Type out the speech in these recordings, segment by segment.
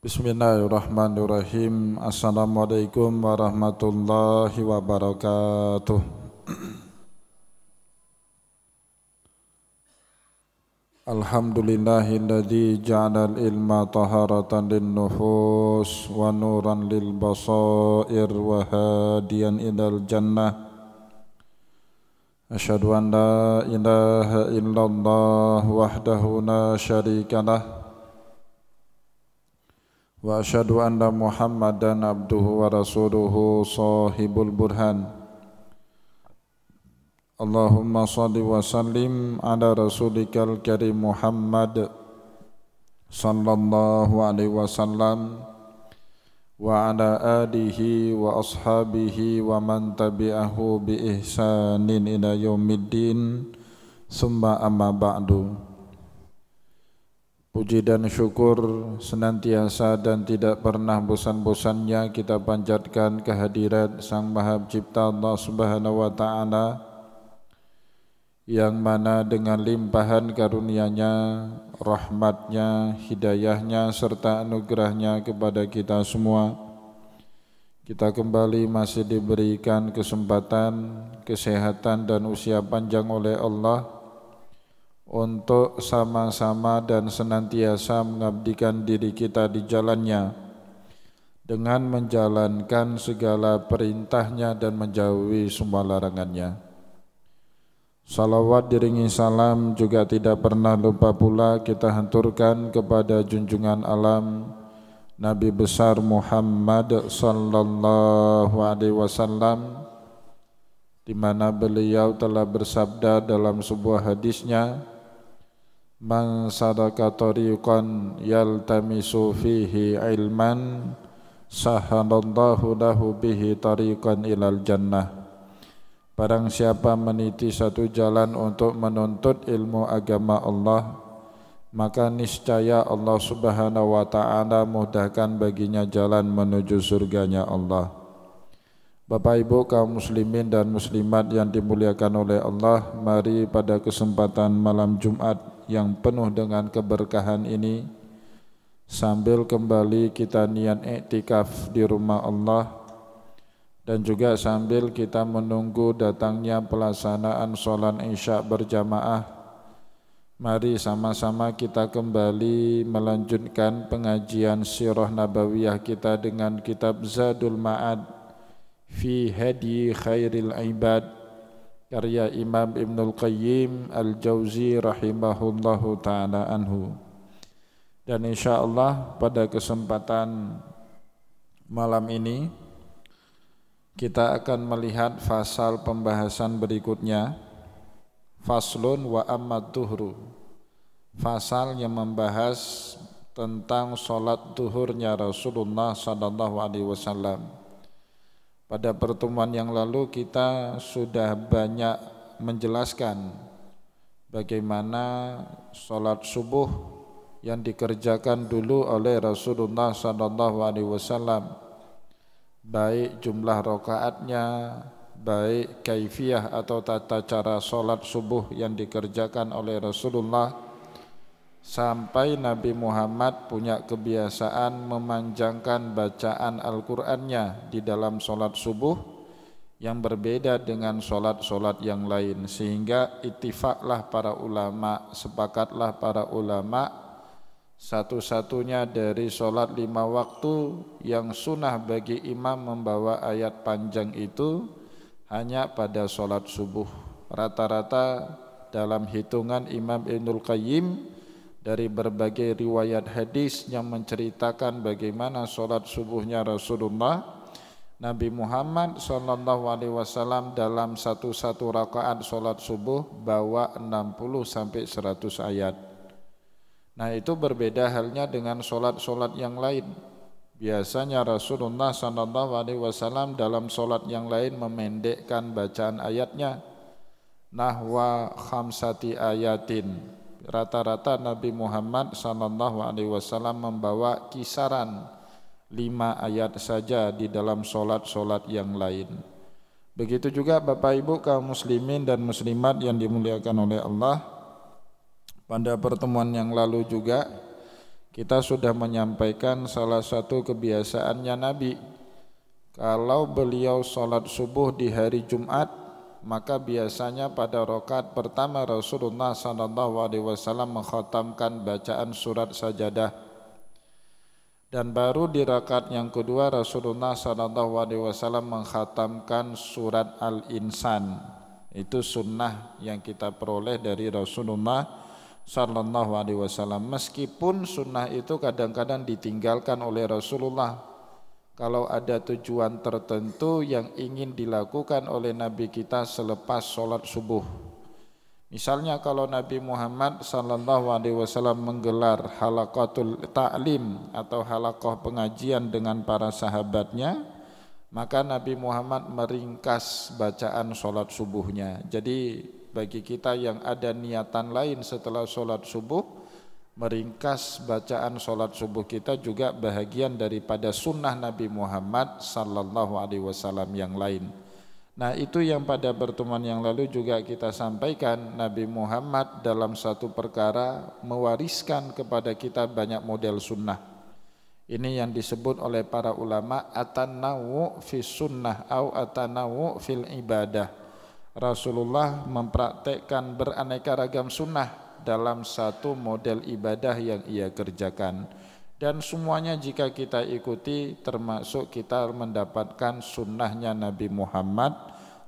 Bismillahirrahmanirrahim. Assalamualaikum warahmatullahi wabarakatuh. Alhamdulillahilladzi ja'alal ilma taharatan linnufus wa nuran lil basair wa hadiyan ilal jannah. Asyhadu an la ilaha illallah wahdahu la syarikalah wa asyhadu anna Muhammadan abduhu wa rasuluhu sahibul burhan. Allahumma salli wa sallim ala rasulikal karim Muhammad sallallahu alaihi wasallam wa ala alihi wa ashabihi wa man tabi'ahu bi ihsanin ila yaumiddin. Summa amma ba'du. Puji dan syukur senantiasa dan tidak pernah bosan-bosannya kita panjatkan kehadirat Sang Maha Pencipta Allah Subhanahu wa Ta'ala, yang mana dengan limpahan karunia-Nya, rahmat-Nya, hidayah-Nya serta anugerah-Nya kepada kita semua, kita kembali masih diberikan kesempatan, kesehatan dan usia panjang oleh Allah untuk sama-sama dan senantiasa mengabdikan diri kita di jalannya dengan menjalankan segala perintahnya dan menjauhi semua larangannya. Salawat diringi salam juga tidak pernah lupa pula kita haturkan kepada junjungan alam Nabi besar Muhammad sallallahu alaihi wasallam, di mana beliau telah bersabda dalam sebuah hadisnya, "Man sadaka tariqan yaltamisu fihi ilman sahalallahu lahu bihi tariqan ilal jannah." Barang siapa meniti satu jalan untuk menuntut ilmu agama Allah, maka niscaya Allah Subhanahu wa Ta'ala mudahkan baginya jalan menuju surganya Allah. Bapak Ibu kaum muslimin dan muslimat yang dimuliakan oleh Allah, mari pada kesempatan malam Jumat yang penuh dengan keberkahan ini, sambil kembali kita niat iktikaf di rumah Allah dan juga sambil kita menunggu datangnya pelaksanaan sholat Isya berjamaah, mari sama-sama kita kembali melanjutkan pengajian sirah nabawiyah kita dengan kitab Zadul Ma'ad fi Hadi Khairil Ibad karya Imam Ibnul Qayyim Al-Jauzi rahimahullahu ta'ala anhu. Dan insyaallah pada kesempatan malam ini kita akan melihat fasal pembahasan berikutnya, faslun wa ammad duhru, fasal yang membahas tentang sholat duhurnya Rasulullah sallallahu alaihi wasallam. Pada pertemuan yang lalu kita sudah banyak menjelaskan bagaimana sholat subuh yang dikerjakan dulu oleh Rasulullah SAW, baik jumlah rakaatnya, baik kaifiyah atau tata cara sholat subuh yang dikerjakan oleh Rasulullah, sampai Nabi Muhammad punya kebiasaan memanjangkan bacaan Al-Qur'annya di dalam sholat subuh yang berbeda dengan sholat-sholat yang lain, sehingga ittifaqlah para ulama, sepakatlah para ulama, satu-satunya dari sholat 5 waktu yang sunnah bagi imam membawa ayat panjang itu hanya pada sholat subuh. Rata-rata dalam hitungan Imam Ibnul Qayyim dari berbagai riwayat hadis yang menceritakan bagaimana sholat subuhnya Rasulullah, Nabi Muhammad SAW dalam satu rakaat sholat subuh bawa 60-100 ayat. Nah, itu berbeda halnya dengan sholat-sholat yang lain. Biasanya Rasulullah SAW dalam sholat yang lain memendekkan bacaan ayatnya, nahwa khamsati ayatin. Rata-rata Nabi Muhammad SAW membawa kisaran 5 ayat saja di dalam sholat-sholat yang lain. Begitu juga Bapak Ibu kaum muslimin dan muslimat yang dimuliakan oleh Allah, pada pertemuan yang lalu juga Kita sudah menyampaikan salah satu kebiasaannya Nabi. Kalau beliau sholat subuh di hari Jumat, maka biasanya pada rakaat pertama Rasulullah SAW mengkhatamkan bacaan surat sajadah, dan baru di rakaat yang kedua Rasulullah SAW mengkhatamkan surat Al-Insan. Itu sunnah yang kita peroleh dari Rasulullah SAW. Meskipun sunnah itu kadang-kadang ditinggalkan oleh Rasulullah kalau ada tujuan tertentu yang ingin dilakukan oleh Nabi kita selepas sholat subuh. Misalnya kalau Nabi Muhammad SAW menggelar halaqatul ta'lim atau halaqah pengajian dengan para sahabatnya, maka Nabi Muhammad meringkas bacaan sholat subuhnya. Jadi bagi kita yang ada niatan lain setelah sholat subuh, meringkas bacaan sholat subuh kita juga bahagian daripada sunnah Nabi Muhammad SAW yang lain. Nah, itu yang pada pertemuan yang lalu juga kita sampaikan. Nabi Muhammad dalam satu perkara mewariskan kepada kita banyak model sunnah. Ini yang disebut oleh para ulama at-tanawwu fi sunnah atau at-tanawwu fil ibadah. Rasulullah mempraktekkan beraneka ragam sunnah dalam satu model ibadah yang ia kerjakan, dan semuanya jika kita ikuti termasuk kita mendapatkan sunnahnya Nabi Muhammad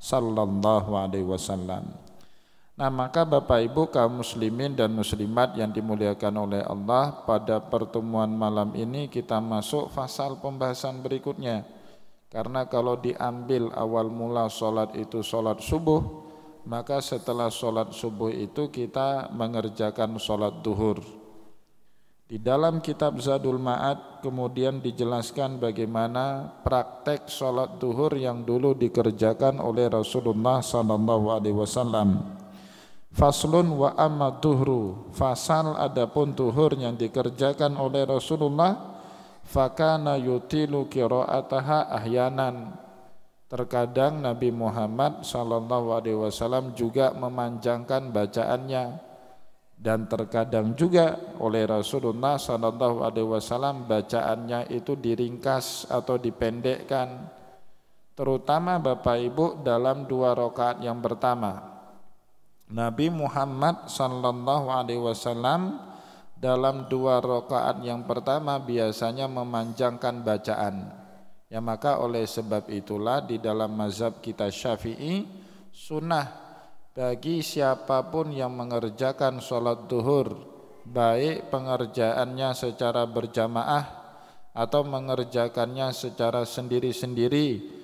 sallallahu alaihi wasallam. Nah, maka Bapak Ibu kaum muslimin dan muslimat yang dimuliakan oleh Allah, pada pertemuan malam ini kita masuk fasal pembahasan berikutnya. Karena kalau diambil awal mula sholat itu sholat subuh, maka setelah sholat subuh itu kita mengerjakan sholat duhur. Di dalam kitab Zadul Ma'ad kemudian dijelaskan bagaimana praktek sholat duhur yang dulu dikerjakan oleh Rasulullah SAW. Faslun wa amma duhru, fasal adapun duhur yang dikerjakan oleh Rasulullah, fakana yutilu qira'ataha ahyanan. Terkadang Nabi Muhammad SAW juga memanjangkan bacaannya, dan terkadang juga oleh Rasulullah SAW bacaannya itu diringkas atau dipendekkan, terutama Bapak Ibu dalam 2 rakaat yang pertama. Nabi Muhammad SAW dalam 2 rakaat yang pertama biasanya memanjangkan bacaan. Ya, maka oleh sebab itulah di dalam mazhab kita Syafi'i, sunnah bagi siapapun yang mengerjakan sholat duhur, baik pengerjaannya secara berjamaah atau mengerjakannya secara sendiri-sendiri,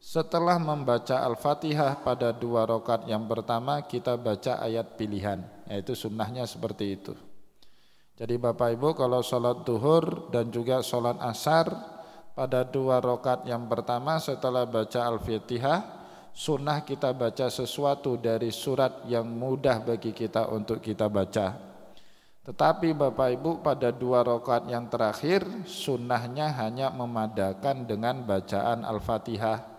setelah membaca Al-Fatihah pada 2 rakaat yang pertama kita baca ayat pilihan, yaitu sunnahnya seperti itu. Jadi Bapak Ibu kalau sholat duhur dan juga sholat asar, pada 2 rakaat yang pertama setelah baca Al-Fatihah, sunnah kita baca sesuatu dari surat yang mudah bagi kita untuk kita baca. Tetapi Bapak Ibu pada 2 rakaat yang terakhir, sunnahnya hanya memadakan dengan bacaan Al-Fatihah.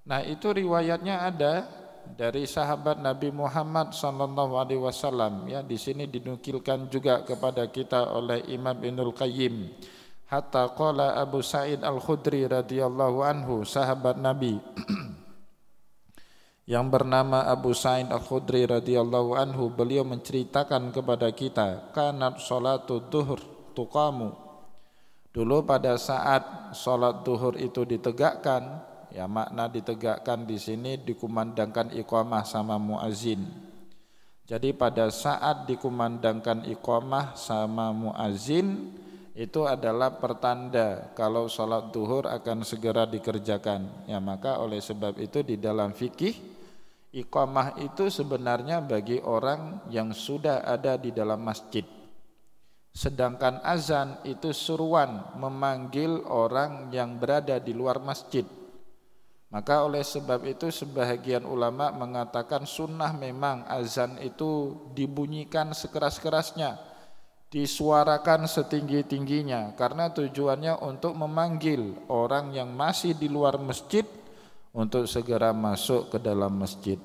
Nah, itu riwayatnya ada dari sahabat Nabi Muhammad SAW. Ya, di sini dinukilkan juga kepada kita oleh Imam Ibnul Qayyim. Hatta qala Abu Sa'id Al-Khudri radhiyallahu anhu, sahabat Nabi yang bernama Abu Sa'id Al-Khudri radhiyallahu anhu, beliau menceritakan kepada kita, kanat sholatu duhur tuqamu. Dulu pada saat sholat duhur itu ditegakkan, ya makna ditegakkan di sini dikumandangkan iqamah sama muazin. Jadi pada saat dikumandangkan iqamah sama muazin, itu adalah pertanda kalau sholat duhur akan segera dikerjakan. Ya, maka oleh sebab itu di dalam fikih, iqamah itu sebenarnya bagi orang yang sudah ada di dalam masjid. Sedangkan azan itu seruan memanggil orang yang berada di luar masjid. Maka oleh sebab itu sebahagian ulama mengatakan sunnah memang azan itu dibunyikan sekeras-kerasnya, disuarakan setinggi-tingginya, karena tujuannya untuk memanggil orang yang masih di luar masjid untuk segera masuk ke dalam masjid.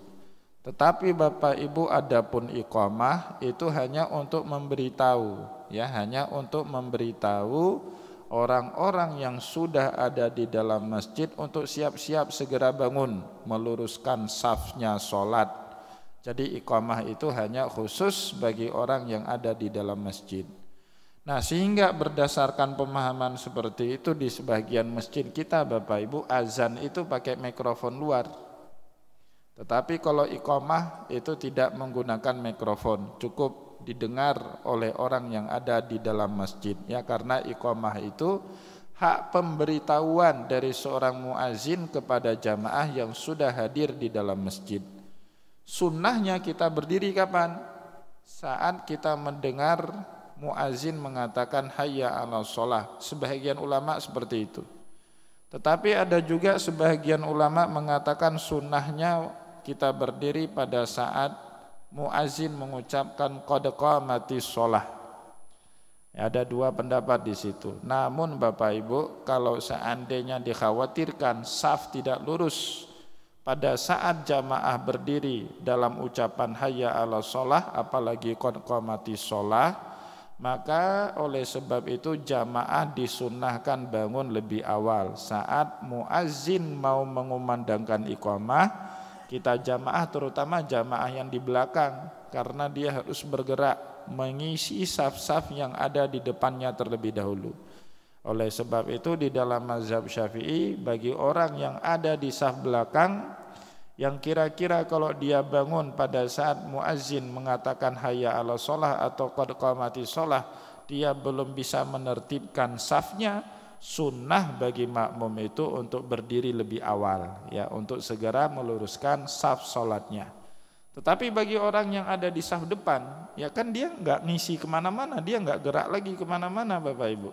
Tetapi Bapak Ibu adapun iqamah itu hanya untuk memberitahu, ya hanya untuk memberitahu orang-orang yang sudah ada di dalam masjid untuk siap-siap segera bangun meluruskan safnya sholat. Jadi iqamah itu hanya khusus bagi orang yang ada di dalam masjid. Nah, sehingga berdasarkan pemahaman seperti itu di sebagian masjid kita Bapak Ibu, azan itu pakai mikrofon luar. Tetapi kalau iqamah itu tidak menggunakan mikrofon, cukup didengar oleh orang yang ada di dalam masjid, ya, karena iqamah itu hak pemberitahuan dari seorang muazin kepada jamaah yang sudah hadir di dalam masjid. Sunnahnya kita berdiri kapan? Saat kita mendengar muazin mengatakan hayya 'alas shalah. Sebagian ulama seperti itu. Tetapi ada juga sebagian ulama mengatakan sunnahnya kita berdiri pada saat muazin mengucapkan qad qamatis shalah. Ada dua pendapat di situ. Namun Bapak Ibu, kalau seandainya dikhawatirkan saf tidak lurus pada saat jamaah berdiri dalam ucapan hayya 'alas shalah, apalagi qad qamatis shalah, maka oleh sebab itu jamaah disunnahkan bangun lebih awal. Saat muazin mau mengumandangkan iqamah, kita jamaah, terutama jamaah yang di belakang, karena dia harus bergerak mengisi saf-saf yang ada di depannya terlebih dahulu. Oleh sebab itu di dalam mazhab Syafi'i, bagi orang yang ada di saf belakang yang kira-kira kalau dia bangun pada saat muazin mengatakan hayya 'alas shalah atau qad qamatis shalah, dia belum bisa menertibkan safnya, sunnah bagi makmum itu untuk berdiri lebih awal, ya, untuk segera meluruskan saf salatnya. Tetapi bagi orang yang ada di saf depan, ya kan dia enggak ngisi kemana-mana, dia enggak gerak lagi kemana-mana Bapak Ibu.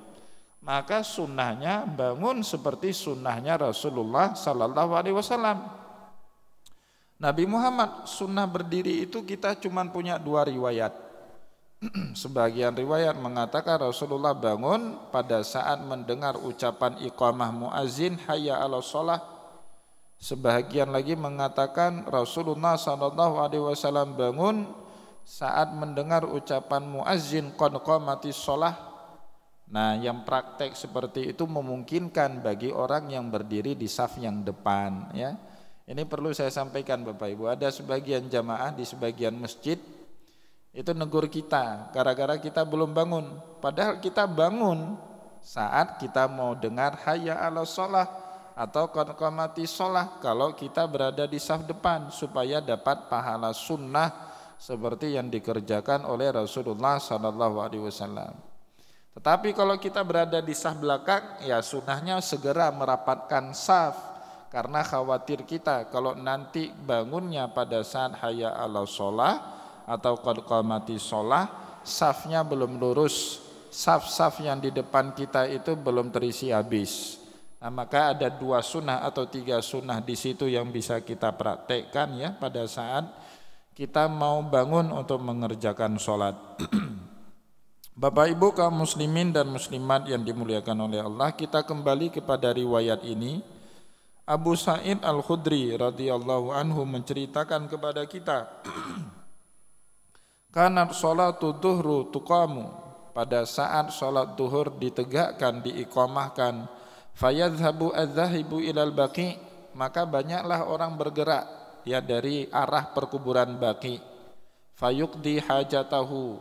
Maka sunnahnya bangun seperti sunnahnya Rasulullah Sallallahu Alaihi Wasallam. Nabi Muhammad sunnah berdiri itu kita cuma punya dua riwayat. Sebagian riwayat mengatakan Rasulullah bangun pada saat mendengar ucapan iqamah muazin hayya 'alas shalah. Sebagian lagi mengatakan Rasulullah sallallahu alaihi wasallam bangun saat mendengar ucapan muazin qad qamatis shalah. Nah, yang praktek seperti itu memungkinkan bagi orang yang berdiri di saf yang depan, ya. Ini perlu saya sampaikan Bapak Ibu, ada sebagian jamaah di sebagian masjid itu negur kita gara-gara kita belum bangun, padahal kita bangun saat kita mau dengar hayya 'alas shalah atau qad qamatis shalah kalau kita berada di saf depan, supaya dapat pahala sunnah seperti yang dikerjakan oleh Rasulullah sallallahu alaihi wasallam. Tetapi kalau kita berada di saf belakang, ya sunnahnya segera merapatkan saf, karena khawatir kita kalau nanti bangunnya pada saat hayya 'alas shalah atau qad qamatis shalah, safnya belum lurus, saf-saf yang di depan kita itu belum terisi habis. Nah, maka ada dua sunnah atau tiga sunnah di situ yang bisa kita praktekkan, ya, pada saat kita mau bangun untuk mengerjakan sholat. Bapak Ibu kaum muslimin dan muslimat yang dimuliakan oleh Allah, kita kembali kepada riwayat ini. Abu Sa'id Al-Khudri radhiyallahu anhu menceritakan kepada kita, kanat sholatu duhru tuqamu, pada saat sholat duhur ditegakkan, diiqamahkan, fayadhabu adzahibu ilal baqi, maka banyaklah orang bergerak, ya, dari arah perkuburan Baqi, fayuqdi hajatahu,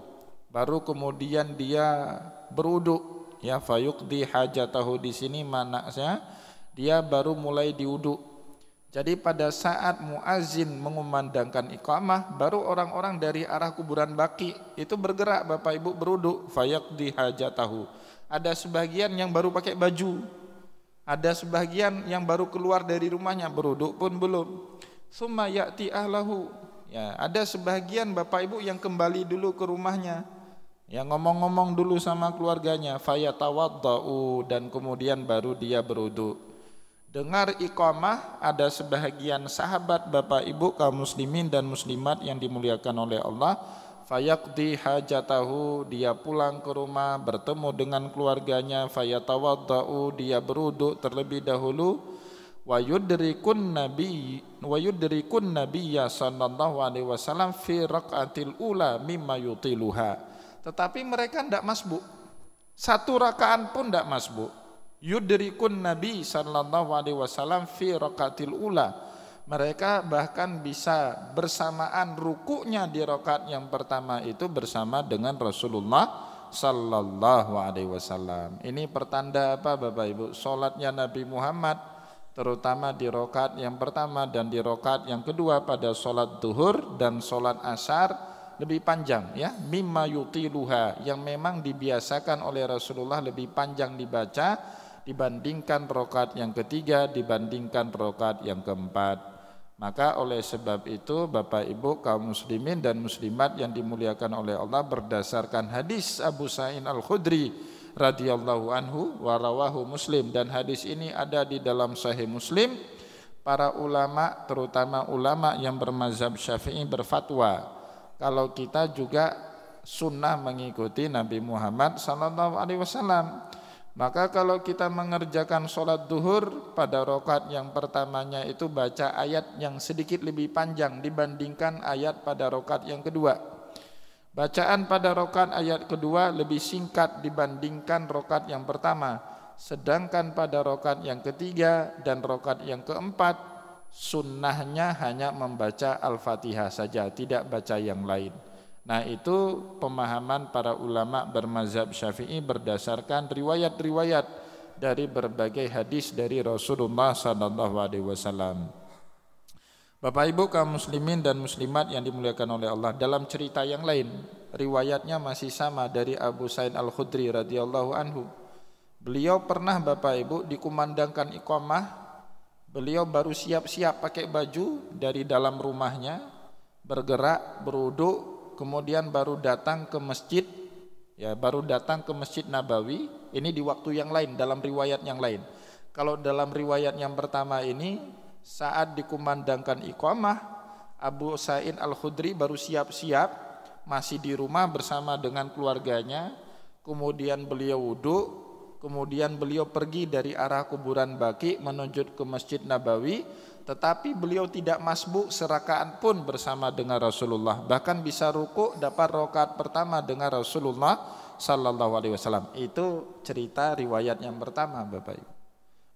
baru kemudian dia berwudu, ya, fayuqdi hajatahu di sini maknanya dia baru mulai diwudu. Jadi pada saat muazin mengumandangkan iqamah, baru orang-orang dari arah kuburan Baqi itu bergerak Bapak Ibu, berwudu, fayaqdi hajatahu. Ada sebagian yang baru pakai baju, ada sebagian yang baru keluar dari rumahnya, berwudu pun belum. Summa ya'ti ahlahu, ya, ada sebagian Bapak Ibu yang kembali dulu ke rumahnya, yang ngomong-ngomong dulu sama keluarganya, fayatawaddau, dan kemudian baru dia berwudu. Dengar iqamah, ada sebahagian sahabat Bapak Ibu kaum muslimin dan muslimat yang dimuliakan oleh Allah, fayaqdi hajatahu, dia pulang ke rumah bertemu dengan keluarganya, fayatawaddau, dia berwudu terlebih dahulu, wa yudrikun nabiyya sallallahu alaihi wasallam fi raqatil ula mimma yutiluha, tetapi mereka tidak masbuk. Satu rakaat pun tidak masbuk. Yudrikun Nabi sallallahu alaihi wasallam fi rakaatil ula. Mereka bahkan bisa bersamaan rukuknya di rakaat yang pertama itu bersama dengan Rasulullah sallallahu alaihi wasallam. Ini pertanda apa Bapak Ibu? Salatnya Nabi Muhammad terutama di rakaat yang pertama dan di rakaat yang kedua pada salat zuhur dan salat asar lebih panjang ya, mimma yutiluha, yang memang dibiasakan oleh Rasulullah lebih panjang dibaca dibandingkan rakaat yang ketiga, dibandingkan rakaat yang keempat. Maka oleh sebab itu Bapak Ibu kaum muslimin dan muslimat yang dimuliakan oleh Allah, berdasarkan hadis Abu Sa'id Al-Khudri radhiyallahu anhu wa rawahu Muslim, dan hadis ini ada di dalam Sahih Muslim, para ulama terutama ulama yang bermazhab Syafi'i berfatwa kalau kita juga sunnah mengikuti Nabi Muhammad sallallahu alaihi wasallam. Maka kalau kita mengerjakan sholat duhur pada rakaat yang pertamanya itu baca ayat yang sedikit lebih panjang dibandingkan ayat pada rakaat yang kedua. Bacaan pada rakaat ayat kedua lebih singkat dibandingkan rakaat yang pertama. Sedangkan pada rakaat yang ketiga dan rakaat yang keempat sunnahnya hanya membaca Al-Fatihah saja, tidak baca yang lain. Nah, itu pemahaman para ulama bermazhab Syafi'i berdasarkan riwayat-riwayat dari berbagai hadis dari Rasulullah sallallahu alaihi wasallam. Bapak Ibu kaum muslimin dan muslimat yang dimuliakan oleh Allah, dalam cerita yang lain riwayatnya masih sama dari Abu Sa'id Al-Khudri radhiyallahu anhu. Beliau pernah Bapak Ibu dikumandangkan iqamah. Beliau baru siap-siap pakai baju dari dalam rumahnya, bergerak, berwudu, kemudian baru datang ke masjid, ya baru datang ke Masjid Nabawi. Ini di waktu yang lain, dalam riwayat yang lain. Kalau dalam riwayat yang pertama ini, saat dikumandangkan iqamah, Abu Sa'id Al-Khudri baru siap-siap, masih di rumah bersama dengan keluarganya, kemudian beliau wudu. Kemudian beliau pergi dari arah kuburan Baqi menuju ke Masjid Nabawi, tetapi beliau tidak masbuk serakaat pun bersama dengan Rasulullah. Bahkan bisa ruku dapat rakaat pertama dengan Rasulullah sallallahu alaihi wasallam. Itu cerita riwayat yang pertama Bapak Ibu.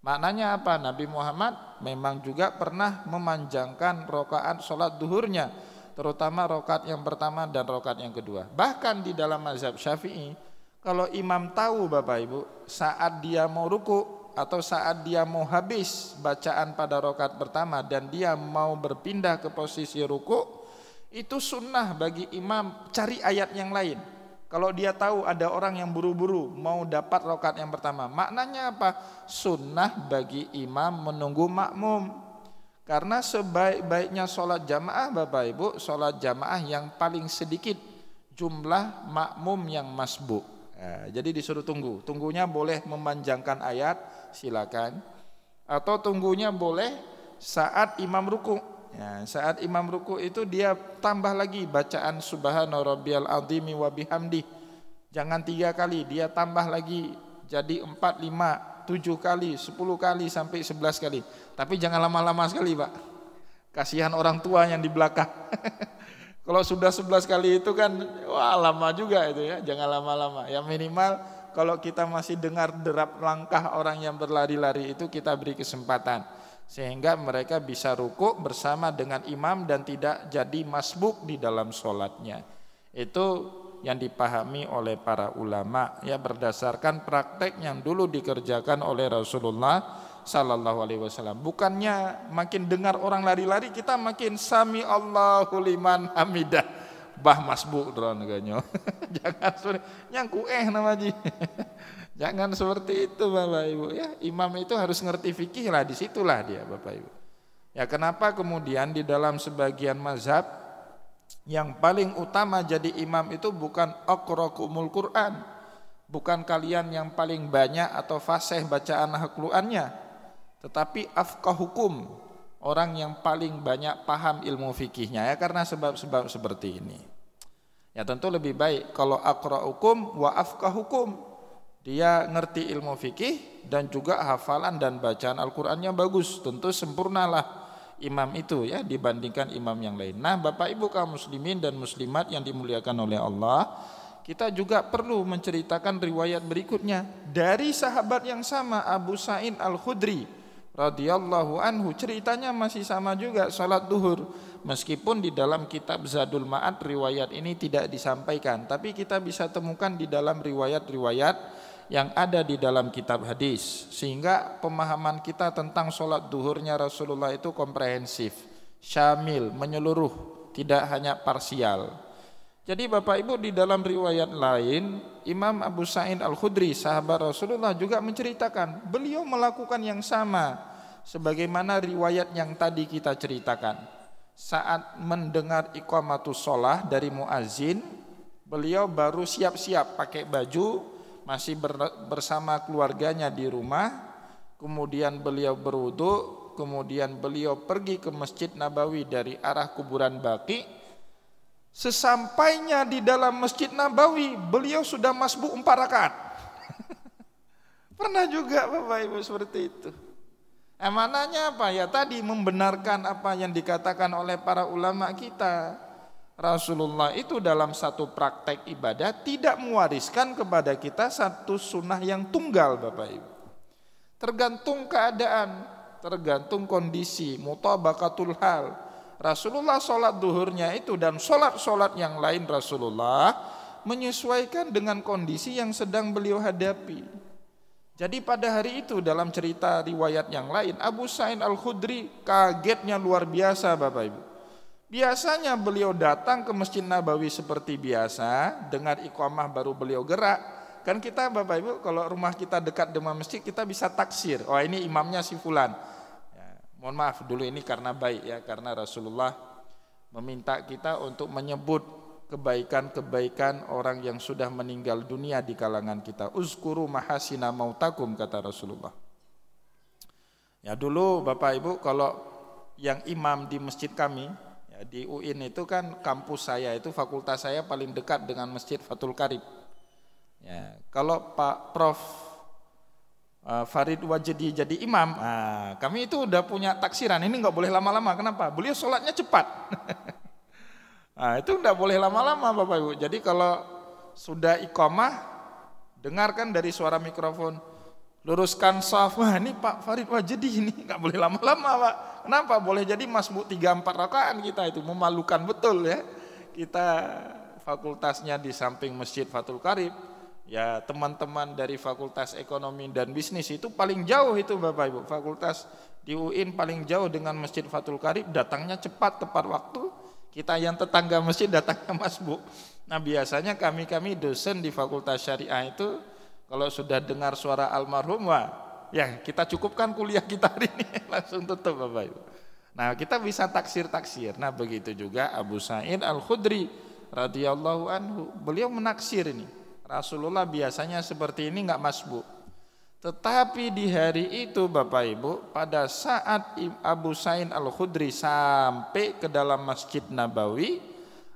Maknanya apa? Nabi Muhammad memang juga pernah memanjangkan rakaat salat duhurnya, terutama rakaat yang pertama dan rakaat yang kedua. Bahkan di dalam mazhab Syafi'i, kalau imam tahu Bapak Ibu saat dia mau ruku atau saat dia mau habis bacaan pada rakaat pertama dan dia mau berpindah ke posisi ruku, itu sunnah bagi imam cari ayat yang lain. Kalau dia tahu ada orang yang buru-buru mau dapat rakaat yang pertama, maknanya apa? Sunnah bagi imam menunggu makmum. Karena sebaik-baiknya sholat jamaah Bapak Ibu, sholat jamaah yang paling sedikit jumlah makmum yang masbuk. Nah, jadi disuruh tunggunya boleh memanjangkan ayat, silakan. Atau tunggunya boleh saat imam ruku. Ya, saat imam ruku itu dia tambah lagi bacaan Subhana rabbiyal azimi wa bihamdi. Jangan 3 kali, dia tambah lagi jadi 4, 5, 7 kali, 10 kali sampai 11 kali. Tapi jangan lama-lama sekali Pak. Kasihan orang tua yang di belakang. Kalau sudah 11 kali itu kan wah lama juga itu ya, jangan lama-lama. Ya minimal kalau kita masih dengar derap langkah orang yang berlari-lari itu kita beri kesempatan sehingga mereka bisa rukuk bersama dengan imam dan tidak jadi masbuk di dalam sholatnya. Itu yang dipahami oleh para ulama ya berdasarkan praktek yang dulu dikerjakan oleh Rasulullah sallallahu alaihi wasallam. Bukannya makin dengar orang lari-lari kita makin sami Allahu liman hamidah. Bah masbuk drone ganyo. Jangan seperti yang nama ji. Jangan seperti itu Bapak Ibu ya. Imam itu harus ngerti fikih lah, disitulah dia Bapak Ibu. Ya kenapa kemudian di dalam sebagian mazhab yang paling utama jadi imam itu bukan aqra'umul Quran, bukan kalian yang paling banyak atau fasih bacaan Al-Qur'annya, tetapi afqahukum, orang yang paling banyak paham ilmu fikihnya ya, karena sebab-sebab seperti ini. Ya tentu lebih baik kalau aqra'ukum wa afqahukum, dia ngerti ilmu fikih dan juga hafalan dan bacaan Al-Qur'annya bagus, tentu sempurnalah imam itu ya dibandingkan imam yang lain. Nah, Bapak Ibu kaum muslimin dan muslimat yang dimuliakan oleh Allah, kita juga perlu menceritakan riwayat berikutnya dari sahabat yang sama, Abu Sa'id Al-Khudri radhiyallahu anhu. Ceritanya masih sama juga, salat duhur. Meskipun di dalam kitab Zadul Ma'ad riwayat ini tidak disampaikan, tapi kita bisa temukan di dalam riwayat-riwayat yang ada di dalam kitab hadis, sehingga pemahaman kita tentang salat duhurnya Rasulullah itu komprehensif, syamil, menyeluruh, tidak hanya parsial. Jadi Bapak Ibu, di dalam riwayat lain Imam Abu Sa'id Al-Khudri sahabat Rasulullah juga menceritakan beliau melakukan yang sama sebagaimana riwayat yang tadi kita ceritakan. Saat mendengar iqamatus shalah dari muazin, beliau baru siap-siap pakai baju, masih bersama keluarganya di rumah. Kemudian beliau berwudu, kemudian beliau pergi ke Masjid Nabawi dari arah kuburan Baqi. Sesampainya di dalam Masjid Nabawi, beliau sudah masbuk 4 rakaat. Pernah juga Bapak Ibu seperti itu. Mananya apa? Ya tadi membenarkan apa yang dikatakan oleh para ulama kita. Rasulullah itu dalam satu praktek ibadah tidak mewariskan kepada kita satu sunnah yang tunggal Bapak Ibu. Tergantung keadaan, tergantung kondisi, mutabaqatul hal. Rasulullah sholat duhurnya itu dan sholat-sholat yang lain Rasulullah menyesuaikan dengan kondisi yang sedang beliau hadapi. Jadi pada hari itu dalam cerita riwayat yang lain, Abu Sa'id Al-Khudri kagetnya luar biasa Bapak Ibu. Biasanya beliau datang ke Masjid Nabawi seperti biasa, dengar iqamah baru beliau gerak. Kan kita Bapak Ibu kalau rumah kita dekat dengan masjid kita bisa taksir, oh ini imamnya si fulan. Ya, mohon maaf dulu ini karena baik ya, karena Rasulullah meminta kita untuk menyebut kebaikan-kebaikan orang yang sudah meninggal dunia di kalangan kita. Uzkuru mahasina mautakum, kata Rasulullah. Ya dulu Bapak Ibu kalau yang imam di masjid kami ya, di UIN itu kan kampus saya itu, fakultas saya paling dekat dengan Masjid Fathul Qarib. Ya, kalau Pak Prof Farid Wajdi jadi imam, kami itu udah punya taksiran, ini nggak boleh lama-lama. Kenapa? Beliau sholatnya cepat. Nah, itu enggak boleh lama-lama Bapak Ibu. Jadi kalau sudah iqamah, dengarkan dari suara mikrofon, luruskan shaf. Wah ini Pak Farid Wajdi ini enggak boleh lama-lama Pak. Kenapa? Boleh jadi masbuk 3-4 rakaat kita, itu memalukan betul ya. Kita fakultasnya di samping Masjid Fathul Qarib. Ya teman-teman dari Fakultas Ekonomi dan Bisnis itu paling jauh itu Bapak Ibu. Fakultas di UIN paling jauh dengan Masjid Fathul Qarib, datangnya cepat tepat waktu. Kita yang tetangga masjid datangnya masbuk. Nah biasanya kami dosen di Fakultas Syariah itu kalau sudah dengar suara almarhum, wah ya kita cukupkan kuliah kita hari ini, langsung tutup Bapak Ibu. Nah kita bisa taksir-taksir. Nah begitu juga Abu Sa'id Al-Khudri radhiyallahu anhu, beliau menaksir ini. Rasulullah biasanya seperti ini enggak masbuk. Tetapi di hari itu Bapak Ibu, pada saat Abu Sa'id Al-Khudri sampai ke dalam Masjid Nabawi,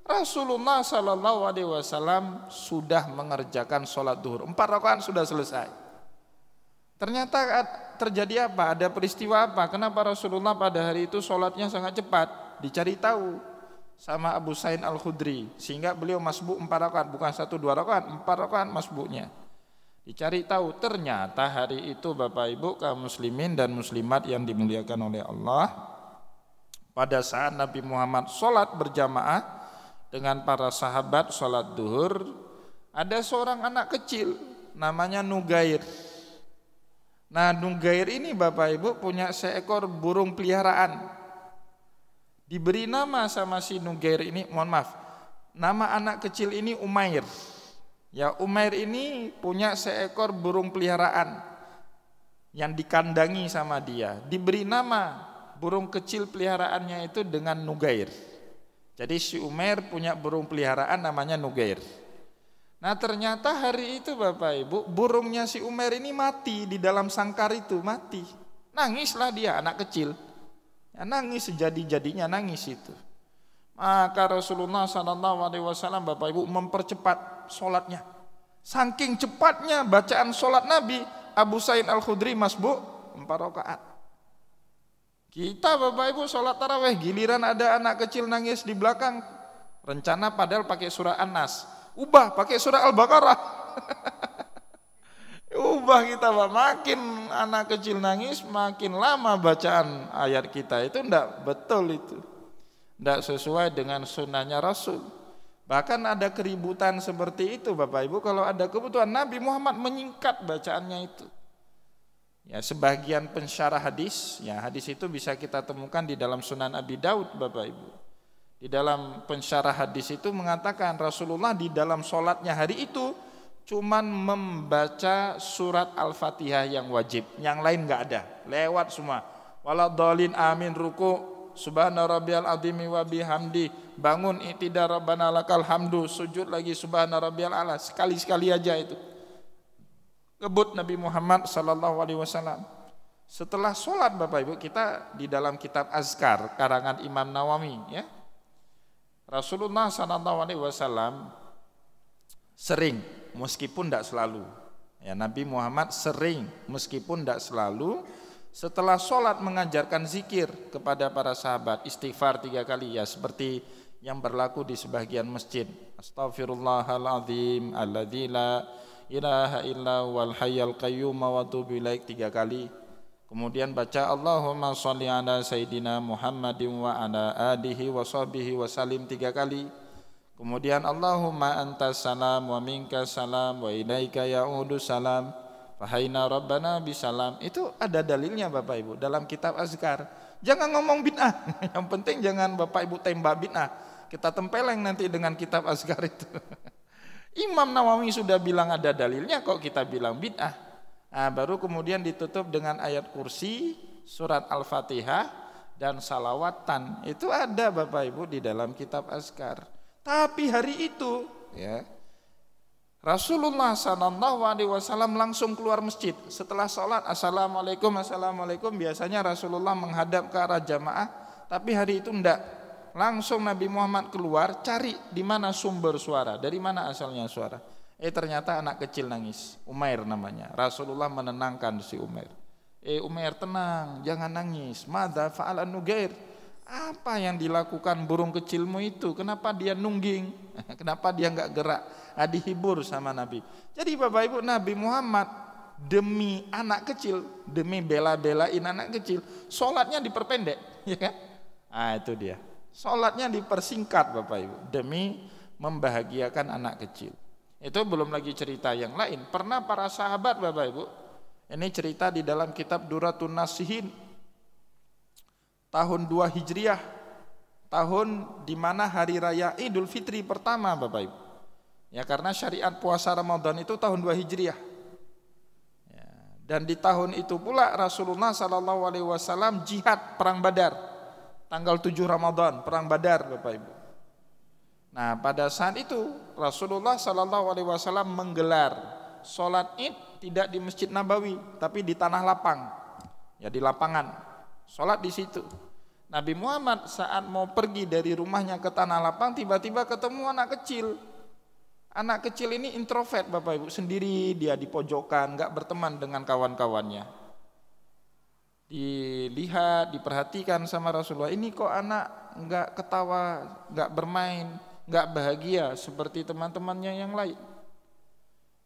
Rasulullah SAW sudah mengerjakan sholat duhur. 4 rakaat sudah selesai. Ternyata terjadi apa? Ada peristiwa apa? Kenapa Rasulullah pada hari itu sholatnya sangat cepat? Dicari tahu sama Abu Sa'id Al-Khudri, sehingga beliau masbuk 4 rakaat, bukan 1-2 rakaat, 4 rakaat masbuknya. Dicari tahu, ternyata hari itu Bapak Ibu kaum muslimin dan muslimat yang dimuliakan oleh Allah, pada saat Nabi Muhammad sholat berjamaah dengan para sahabat sholat duhur, ada seorang anak kecil namanya Nugair. Nah Nugair ini Bapak Ibu punya seekor burung peliharaan. Diberi nama sama si Nugair ini, mohon maaf, nama anak kecil ini Umair. Ya Umair ini punya seekor burung peliharaan yang dikandangi sama dia. Diberi nama burung kecil peliharaannya itu dengan Nugair. Jadi si Umair punya burung peliharaan namanya Nugair. Nah ternyata hari itu Bapak Ibu, burungnya si Umair ini mati di dalam sangkar itu, mati. Nangislah dia, anak kecil. Ya, nangis sejadi-jadinya, nangis itu. Maka Rasulullah SAW Bapak Ibu mempercepat sholatnya. Saking cepatnya bacaan sholat Nabi, Abu Sa'id Al-Khudri masbuk 4 rakaat. Kita Bapak Ibu sholat tarawih, giliran ada anak kecil nangis di belakang, rencana padahal pakai surah An-Nas. ubah pakai surah Al-Baqarah. Ubah kita Pak, makin anak kecil nangis makin lama bacaan ayat kita itu enggak betul itu. Enggak sesuai dengan sunnahnya Rasul. Bahkan ada keributan seperti itu Bapak Ibu, kalau ada kebutuhan Nabi Muhammad menyingkat bacaannya itu. Ya, sebagian pensyarah hadis, ya hadis itu bisa kita temukan di dalam Sunan Abi Daud Bapak Ibu. Di dalam pensyarah hadis itu mengatakan Rasulullah di dalam sholatnya hari itu cuman membaca surat Al-Fatihah yang wajib, yang lain enggak ada, lewat semua. Waladhdallin amin, ruku subhana rabbiyal azimi wa bihamdi, bangun i'tidal rabbana lakal hamdu, sujud lagi subhana rabbiyal a'la, sekali-sekali aja itu. Kebut Nabi Muhammad sallallahu alaihi wasallam. Setelah sholat Bapak Ibu, kita di dalam kitab Azkar karangan Imam Nawawi ya. Rasulullah sallallahu alaihi wasallam sering, meskipun tidak selalu, ya Nabi Muhammad sering, meskipun tidak selalu, setelah sholat mengajarkan zikir kepada para sahabat, istighfar 3 kali ya, seperti yang berlaku di sebagian masjid. Astaghfirullahaladzim alladzi la ilaha illa wal hayyul qayyum wa atubu ilaik 3 kali. Kemudian baca Allahumma sholli ala sayyidina Muhammadin wa ala alihi wa sahbihi wa salim 3 kali. Kemudian Allahumma antas salam wa minkas salam wa ilaika ya'udu salam fahaina rabbana bisalam. Itu ada dalilnya Bapak Ibu dalam kitab Azkar. Jangan ngomong bid'ah. Yang penting jangan Bapak Ibu tembak bid'ah. Kita tempeleng nanti dengan kitab Azkar itu. Imam Nawawi sudah bilang ada dalilnya, kok kita bilang bid'ah. Nah, baru kemudian ditutup dengan ayat kursi, surat Al-Fatihah dan salawatan. Itu ada Bapak Ibu di dalam kitab Azkar. Tapi hari itu ya Rasulullah SAW langsung keluar masjid setelah sholat. Assalamualaikum, assalamualaikum. Biasanya Rasulullah menghadap ke arah jamaah, tapi hari itu enggak. Langsung Nabi Muhammad keluar cari di mana sumber suara, dari mana asalnya suara. Ternyata anak kecil nangis, Umair namanya. Rasulullah menenangkan si Umair. Umair tenang, jangan nangis. Madza fa'al an-Nugair? Apa yang dilakukan burung kecilmu itu? Kenapa dia nungging? Kenapa dia enggak gerak? Dihibur sama Nabi. Jadi Bapak Ibu, Nabi Muhammad demi anak kecil, demi bela-belain anak kecil, sholatnya diperpendek, ya kan? Itu dia. Sholatnya dipersingkat Bapak Ibu demi membahagiakan anak kecil. Itu belum lagi cerita yang lain. Pernah para sahabat Bapak Ibu, ini cerita di dalam kitab Duratun Nasihin, tahun 2 Hijriah, tahun di mana hari raya Idul Fitri pertama Bapak Ibu. Ya, karena syariat puasa Ramadan itu tahun 2 Hijriah. Ya, dan di tahun itu pula Rasulullah SAW jihad perang Badar. Tanggal 7 Ramadan, perang Badar Bapak Ibu. Nah, pada saat itu Rasulullah SAW menggelar sholat Id tidak di Masjid Nabawi, tapi di tanah lapang. Ya, di lapangan. Sholat di situ. Nabi Muhammad saat mau pergi dari rumahnya ke tanah lapang, tiba-tiba ketemu anak kecil. Anak kecil ini introvert Bapak Ibu, sendiri dia di pojokan, enggak berteman dengan kawan-kawannya. Dilihat, diperhatikan sama Rasulullah, ini kok anak enggak ketawa, enggak bermain, enggak bahagia seperti teman-temannya yang lain.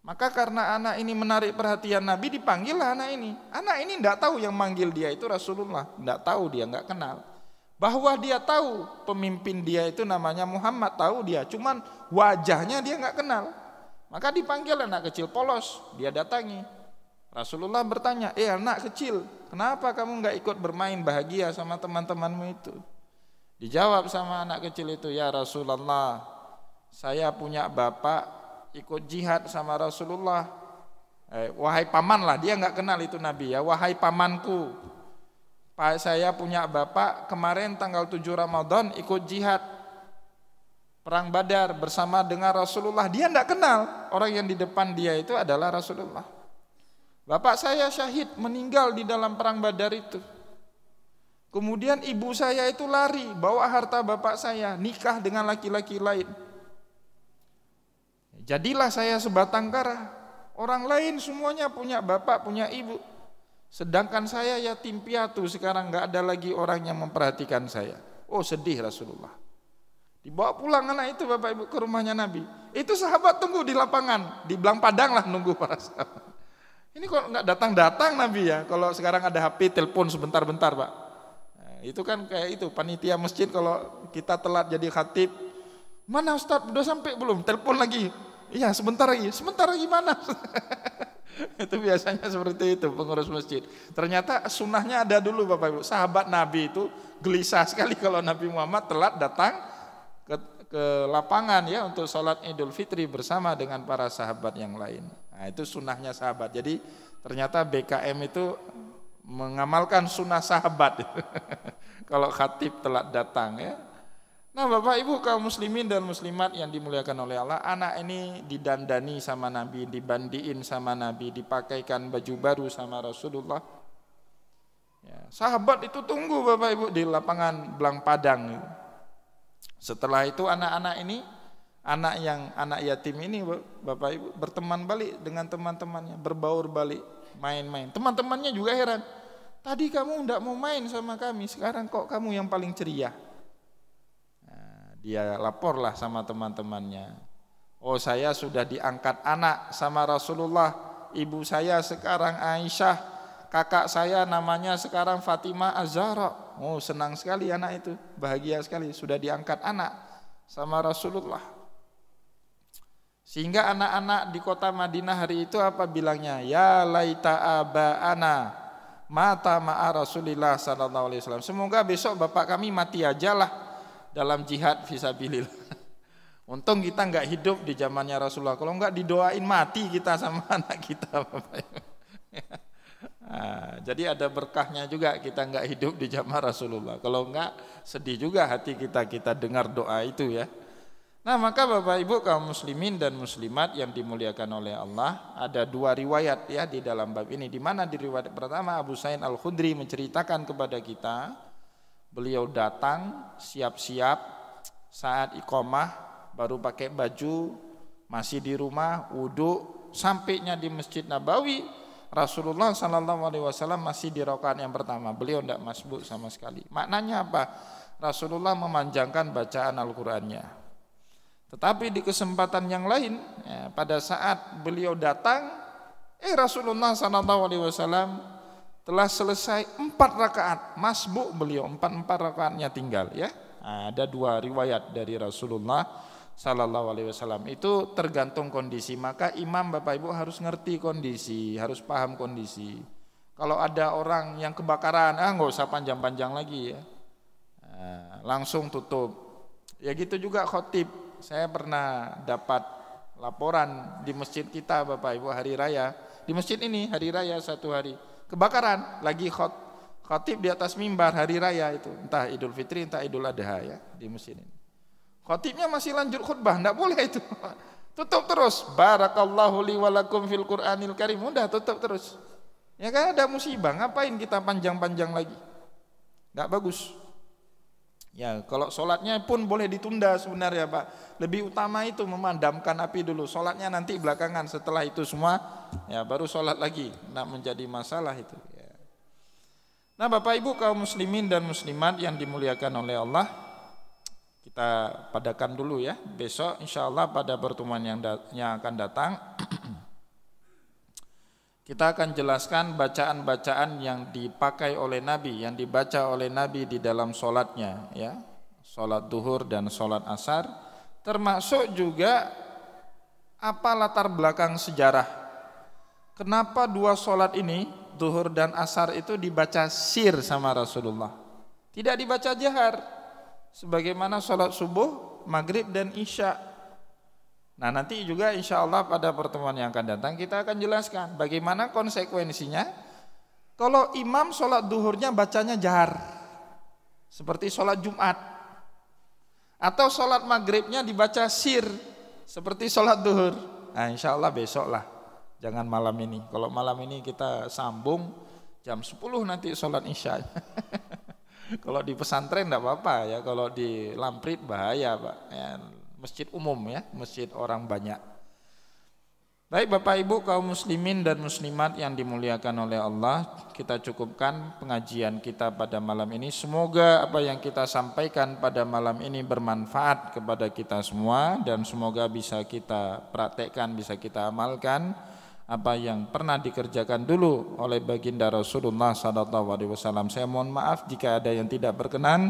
Maka karena anak ini menarik perhatian Nabi, dipanggillah anak ini. Anak ini enggak tahu yang manggil dia itu Rasulullah, enggak tahu, dia enggak kenal. Bahwa dia tahu pemimpin dia itu namanya Muhammad, tahu dia, cuman wajahnya dia enggak kenal. Maka dipanggil anak kecil polos, dia datangi. Rasulullah bertanya, anak kecil, kenapa kamu enggak ikut bermain bahagia sama teman-temanmu itu? Dijawab sama anak kecil itu, ya Rasulullah, saya punya bapak ikut jihad sama Rasulullah. Wahai paman lah, dia enggak kenal itu Nabi ya, wahai pamanku. Saya punya bapak kemarin tanggal 7 Ramadan ikut jihad perang Badar bersama dengan Rasulullah. Dia enggak kenal orang yang di depan dia itu adalah Rasulullah. Bapak saya syahid, meninggal di dalam perang Badar itu. Kemudian ibu saya itu lari, bawa harta bapak saya, nikah dengan laki-laki lain. Jadilah saya sebatang kara. Orang lain semuanya punya bapak, punya ibu. Sedangkan saya yatim piatu, sekarang enggak ada lagi orang yang memperhatikan saya. Oh, sedih Rasulullah. Dibawa pulang anak itu Bapak Ibu ke rumahnya Nabi. Itu sahabat tunggu di lapangan, di belang padang lah nunggu para sahabat. Ini kok nggak datang-datang Nabi ya? Kalau sekarang ada HP, telepon sebentar-bentar Pak. Nah, itu kan kayak itu panitia masjid kalau kita telat jadi khatib, mana Ustadz udah sampai belum? Telepon lagi. Iya sebentar lagi mana? Itu biasanya seperti itu pengurus masjid. Ternyata sunnahnya ada dulu Bapak Ibu. Sahabat Nabi itu gelisah sekali kalau Nabi Muhammad telat datang ke lapangan ya untuk sholat Idul Fitri bersama dengan para sahabat yang lain. Nah, itu sunnahnya sahabat. Jadi ternyata BKM itu mengamalkan sunnah sahabat kalau khatib telat datang ya. Nah Bapak Ibu kaum muslimin dan muslimat yang dimuliakan oleh Allah, anak ini didandani sama Nabi, dibandiin sama Nabi, dipakaikan baju baru sama Rasulullah. Ya, sahabat itu tunggu Bapak Ibu di lapangan belang padang. Setelah itu anak-anak ini, anak yatim ini Bapak Ibu berteman balik dengan teman-temannya, berbaur balik, main-main. Teman-temannya juga heran. Tadi kamu enggak mau main sama kami, sekarang kok kamu yang paling ceria. Nah, dia laporlah sama teman-temannya. Oh, saya sudah diangkat anak sama Rasulullah. Ibu saya sekarang Aisyah, kakak saya namanya sekarang Fatimah Az-Zahra. Oh senang sekali anak itu, bahagia sekali sudah diangkat anak sama Rasulullah. Sehingga anak-anak di kota Madinah hari itu apa bilangnya? Ya laita aba'ana mata ma'a Rasulillah sallallahu alaihi wasallam. Semoga besok bapak kami mati aja lah dalam jihad fisabilillah. Untung kita enggak hidup di zamannya Rasulullah. Kalau enggak didoain mati kita sama anak kita Bapak. Nah, jadi ada berkahnya juga kita enggak hidup di zaman Rasulullah. Kalau enggak sedih juga hati kita dengar doa itu ya. Nah maka Bapak Ibu kaum muslimin dan muslimat yang dimuliakan oleh Allah, ada dua riwayat ya di dalam bab ini. Di mana di riwayat pertama Abu Sa'id Al-Khudri menceritakan kepada kita, beliau datang siap-siap saat iqamah, baru pakai baju, masih di rumah, wudu, sampainya di Masjid Nabawi. Rasulullah SAW masih di rakaat yang pertama, beliau tidak masbuk sama sekali. Maknanya apa? Rasulullah memanjangkan bacaan Al-Qur'annya. Tetapi di kesempatan yang lain, ya, pada saat beliau datang, Rasulullah SAW telah selesai 4 rakaat, masbuk beliau 4 rakaatnya tinggal. Ya, nah, ada 2 riwayat dari Rasulullah Sallallahu Alaihi Wasallam. Itu tergantung kondisi. Maka imam Bapak Ibu harus ngerti kondisi, harus paham kondisi. Kalau ada orang yang kebakaran, nggak usah panjang-panjang lagi ya, langsung tutup. Ya gitu juga khotib. Saya pernah dapat laporan di masjid kita Bapak Ibu hari raya. Di masjid ini hari raya satu hari kebakaran, lagi khotib di atas mimbar hari raya itu, entah Idul Fitri entah Idul Adha ya di masjid ini. Khotibnya masih lanjut khutbah, enggak boleh itu. Tutup terus. Barakallahu li wa lakum fil Qur'anil Karim. Udah tutup terus. Ya kan ada musibah, ngapain kita panjang-panjang lagi? Enggak bagus. Ya, kalau sholatnya pun boleh ditunda sebenarnya Pak. Lebih utama itu memadamkan api dulu. Sholatnya nanti belakangan, setelah itu semua ya baru sholat lagi. Enggak menjadi masalah itu ya. Nah Bapak Ibu kaum muslimin dan muslimat yang dimuliakan oleh Allah, kita padakan dulu ya. Besok insya Allah pada pertemuan yang akan datang kita akan jelaskan bacaan-bacaan yang dipakai oleh Nabi, yang dibaca oleh Nabi di dalam sholatnya ya, sholat duhur dan sholat asar, termasuk juga apa latar belakang sejarah. Kenapa 2 sholat ini, duhur dan asar itu dibaca sir sama Rasulullah, tidak dibaca jahar sebagaimana sholat subuh, maghrib dan isya. Nah nanti juga insya Allah pada pertemuan yang akan datang kita akan jelaskan bagaimana konsekuensinya kalau imam sholat duhurnya bacanya jahar seperti sholat Jumat, atau sholat maghribnya dibaca sir seperti sholat duhur. Nah insya Allah besok lah, jangan malam ini. Kalau malam ini kita sambung jam 10 nanti sholat isya. Kalau di pesantren enggak apa-apa ya, kalau di Lamprit bahaya Pak ya, masjid umum ya, masjid orang banyak. Baik Bapak Ibu kaum muslimin dan muslimat yang dimuliakan oleh Allah, kita cukupkan pengajian kita pada malam ini. Semoga apa yang kita sampaikan pada malam ini bermanfaat kepada kita semua dan semoga bisa kita praktekkan, bisa kita amalkan apa yang pernah dikerjakan dulu oleh baginda Rasulullah SAW. Saya mohon maaf jika ada yang tidak berkenan.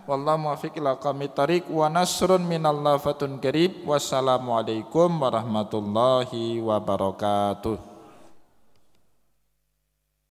Wallahu muwaffiq ila aqwamit thariq wa nasrun minallahi fatun qarib. Wassalamualaikum warahmatullahi wabarakatuh.